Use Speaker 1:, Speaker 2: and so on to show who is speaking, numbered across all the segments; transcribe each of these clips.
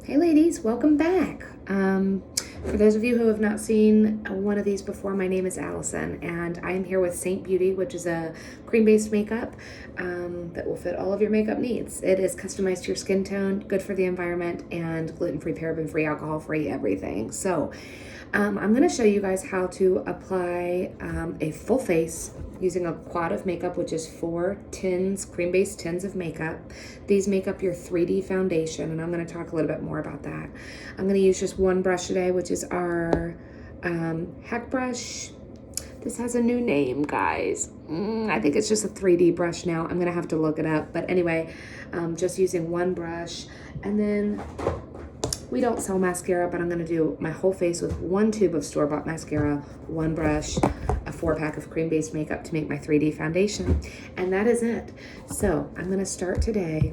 Speaker 1: Hey ladies, welcome back. For those of you who have not seen one of these before, my name is Allison and I am here with Saint Beauty, which is a cream-based makeup that will fit all of your makeup needs. It is customized to your skin tone, good for the environment, and gluten-free, paraben-free, alcohol-free, everything. So I'm going to show you guys how to apply a full face using a quad of makeup, which is 4 tins, cream-based tins of makeup. These make up your 3D foundation, and I'm going to talk a little bit more about that. I'm going to use just one brush today, which is our HAC brush. This has a new name, guys. I think it's just a 3D brush now. I'm going to have to look it up. But anyway, just using one brush. And then we don't sell mascara, but I'm going to do my whole face with one tube of store-bought mascara, one brush, a 4-pack of cream-based makeup to make my 3D foundation. And that is it. So I'm going to start today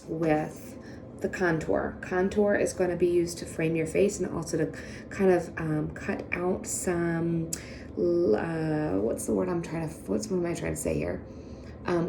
Speaker 1: with the contour. Contour is going to be used to frame your face and also to kind of cut out some, what am I trying to say here?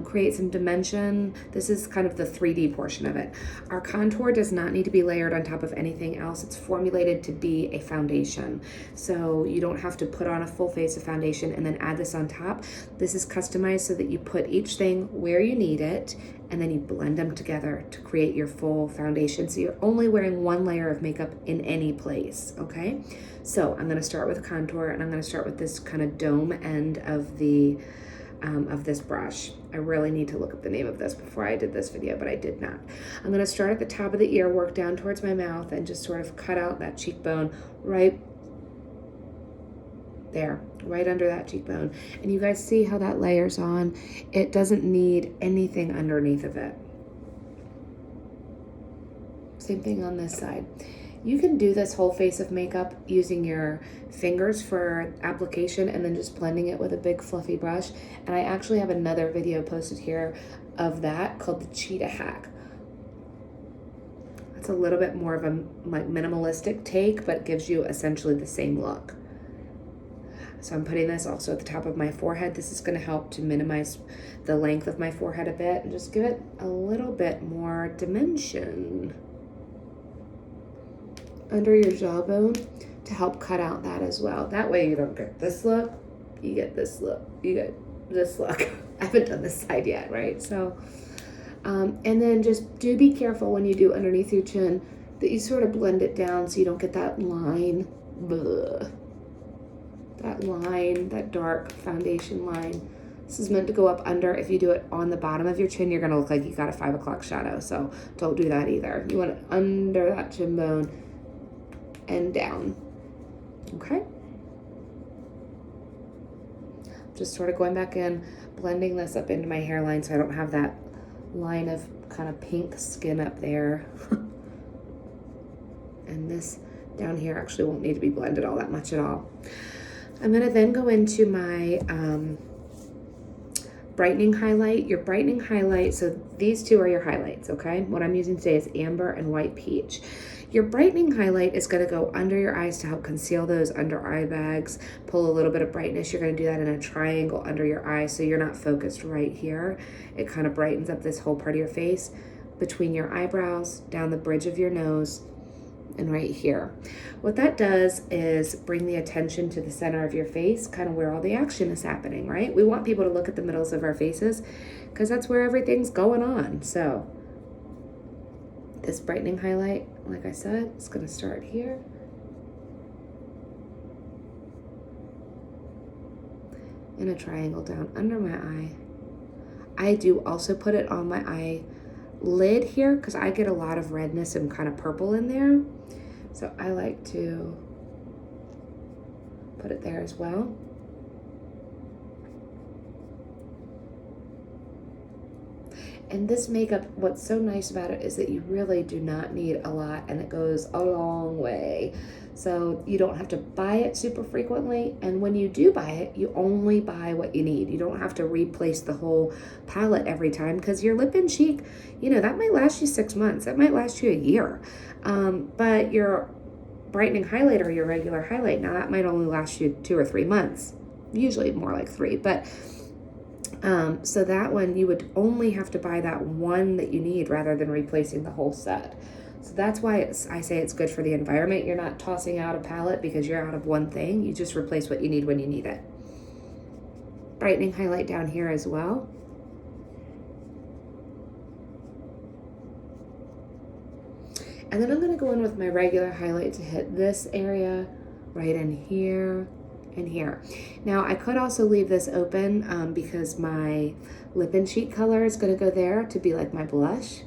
Speaker 1: Create some dimension. This is kind of the 3D portion of it. Our contour does not need to be layered on top of anything else. It's formulated to be a foundation. So you don't have to put on a full face of foundation and then add this on top. This is customized so that you put each thing where you need it and then you blend them together to create your full foundation. So you're only wearing one layer of makeup in any place, okay? So I'm gonna start with contour, and I'm gonna start with this kind of dome end of this brush. I really need to look up the name of this before I did this video, but I did not. I'm going to start at the top of the ear, work down towards my mouth, and just sort of cut out that cheekbone right there, right under that cheekbone. And you guys see how that layers on? It doesn't need anything underneath of it. Same thing on this side. You can do this whole face of makeup using your fingers for application and then just blending it with a big fluffy brush. And I actually have another video posted here of that called the Cheetah Hack. It's a little bit more of a like minimalistic take, but it gives you essentially the same look. So I'm putting this also at the top of my forehead. This is going to help to minimize the length of my forehead a bit and just give it a little bit more dimension under your jawbone to help cut out that as well. That way you don't get this look, you get this look, you get this look. I haven't done this side yet, right? So, and then just do be careful when you do underneath your chin that you sort of blend it down so you don't get that line, that dark foundation line. This is meant to go up under. If you do it on the bottom of your chin, you're gonna look like you got a 5 o'clock shadow, so don't do that either. You want it under that chin bone and down, okay? Just sort of going back in, blending this up into my hairline so I don't have that line of kind of pink skin up there. And this down here actually won't need to be blended all that much at all. I'm gonna then go into my brightening highlight. Your brightening highlight, so these two are your highlights, okay? What I'm using today is amber and white peach. Your brightening highlight is going to go under your eyes to help conceal those under eye bags, pull a little bit of brightness. You're going to do that in a triangle under your eye so you're not focused right here. It kind of brightens up this whole part of your face between your eyebrows, down the bridge of your nose, and right here. What that does is bring the attention to the center of your face, kind of where all the action is happening, right? We want people to look at the middles of our faces because that's where everything's going on. So this brightening highlight, like I said, it's going to start here. In a triangle down under my eye. I do also put it on my eyelid here because I get a lot of redness and kind of purple in there. So I like to put it there as well. And this makeup, what's so nice about it is that you really do not need a lot and it goes a long way. So you don't have to buy it super frequently. And when you do buy it, you only buy what you need. You don't have to replace the whole palette every time because your lip and cheek, you know, that might last you 6 months. That might last you a year. But your brightening highlight or your regular highlight, now that might only last you 2 or 3 months. Usually more like 3, but so that one you would only have to buy that one that you need rather than replacing the whole set. So that's why I say it's good for the environment. You're not tossing out a palette because you're out of one thing. You just replace what you need when you need it. Brightening highlight down here as well. And then I'm going to go in with my regular highlight to hit this area right in here and here. Now I could also leave this open because my lip and cheek color is going to go there to be like my blush.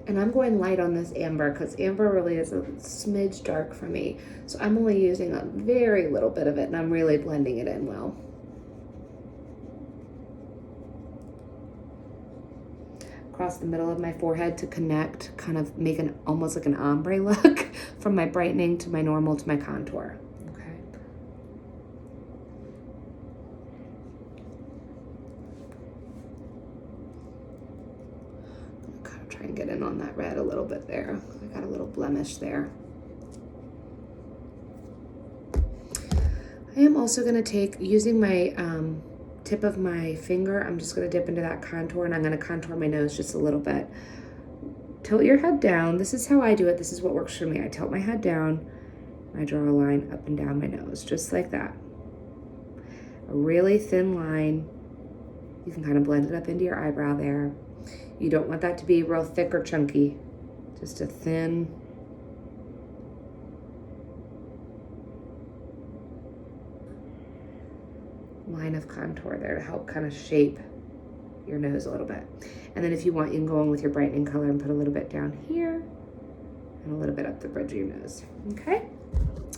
Speaker 1: And I'm going light on this amber because amber really is a smidge dark for me. So I'm only using a very little bit of it and I'm really blending it in well. Across the middle of my forehead to connect, kind of make an almost like an ombre look from my brightening to my normal to my contour. Okay. I'm kind of try and get in on that red a little bit there. I got a little blemish there. I am also going to take, using my tip of my finger, I'm just going to dip into that contour and I'm going to contour my nose just a little bit. Tilt your head down. This is how I do it. This is what works for me. I tilt my head down and I draw a line up and down my nose, just like that. A really thin line. You can kind of blend it up into your eyebrow there. You don't want that to be real thick or chunky. Just a thin line of contour there to help kind of shape your nose a little bit. And then if you want, you can go in with your brightening color and put a little bit down here and a little bit up the bridge of your nose. Okay?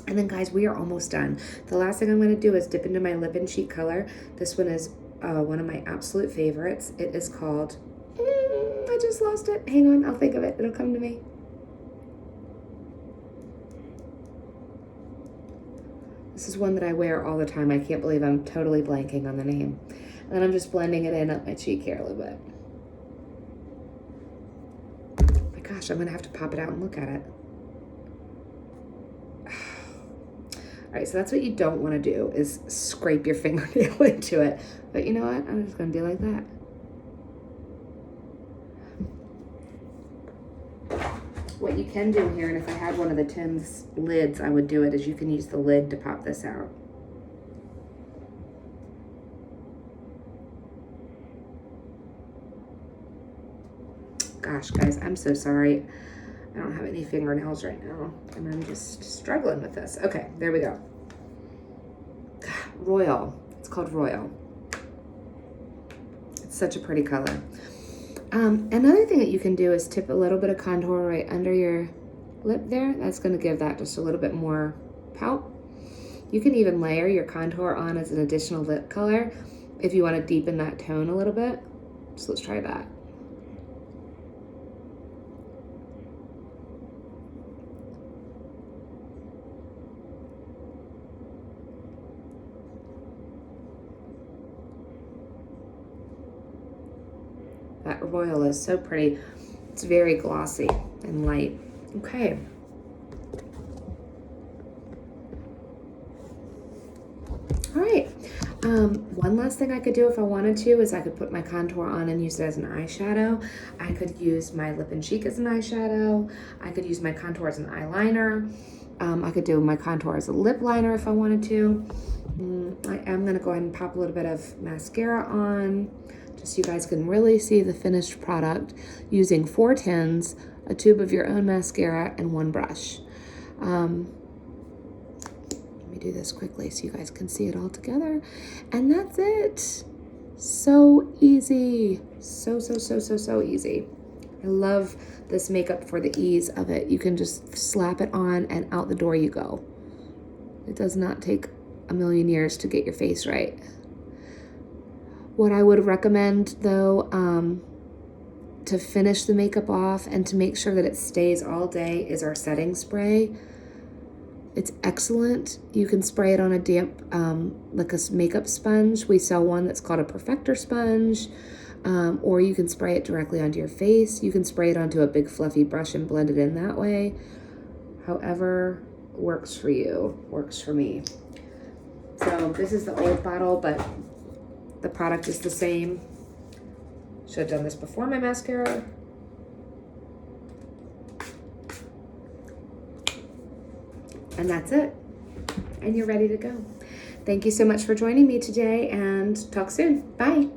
Speaker 1: And then guys, we are almost done. The last thing I'm going to do is dip into my lip and cheek color. This one is one of my absolute favorites. It is called, I just lost it. Hang on, I'll think of it. It'll come to me. This is one that I wear all the time. I can't believe I'm totally blanking on the name. And then I'm just blending it in up my cheek here a little bit. Oh my gosh, I'm gonna have to pop it out and look at it. All right, so that's what you don't wanna do, is scrape your fingernail into it. But you know what? I'm just gonna do like that. What you can do here, and if I had one of the Tim's lids, I would do it, is you can use the lid to pop this out. Gosh, guys, I'm so sorry. I don't have any fingernails right now, and I'm just struggling with this. Okay, there we go. Royal. It's called Royal. It's such a pretty color. Another thing that you can do is tip a little bit of contour right under your lip there. That's going to give that just a little bit more pout. You can even layer your contour on as an additional lip color if you want to deepen that tone a little bit. So let's try that. That Royal is so pretty. It's very glossy and light. Okay. All right. One last thing I could do if I wanted to is I could put my contour on and use it as an eyeshadow. I could use my lip and cheek as an eyeshadow. I could use my contour as an eyeliner. I could do my contour as a lip liner if I wanted to. I am going to go ahead and pop a little bit of mascara on, just so you guys can really see the finished product using 4 tins, a tube of your own mascara, and 1 brush. Let me do this quickly so you guys can see it all together. And that's it. So easy. So easy. I love this makeup for the ease of it. You can just slap it on and out the door you go. It does not take a million years to get your face right. What I would recommend, though, to finish the makeup off and to make sure that it stays all day is our setting spray. It's excellent. You can spray it on a damp, like a makeup sponge. We sell one that's called a Perfector sponge, or you can spray it directly onto your face. You can spray it onto a big fluffy brush and blend it in that way. However works for you, works for me. So this is the old bottle, but the product is the same. Should have done this before my mascara. And that's it. And you're ready to go. Thank you so much for joining me today, and talk soon. Bye.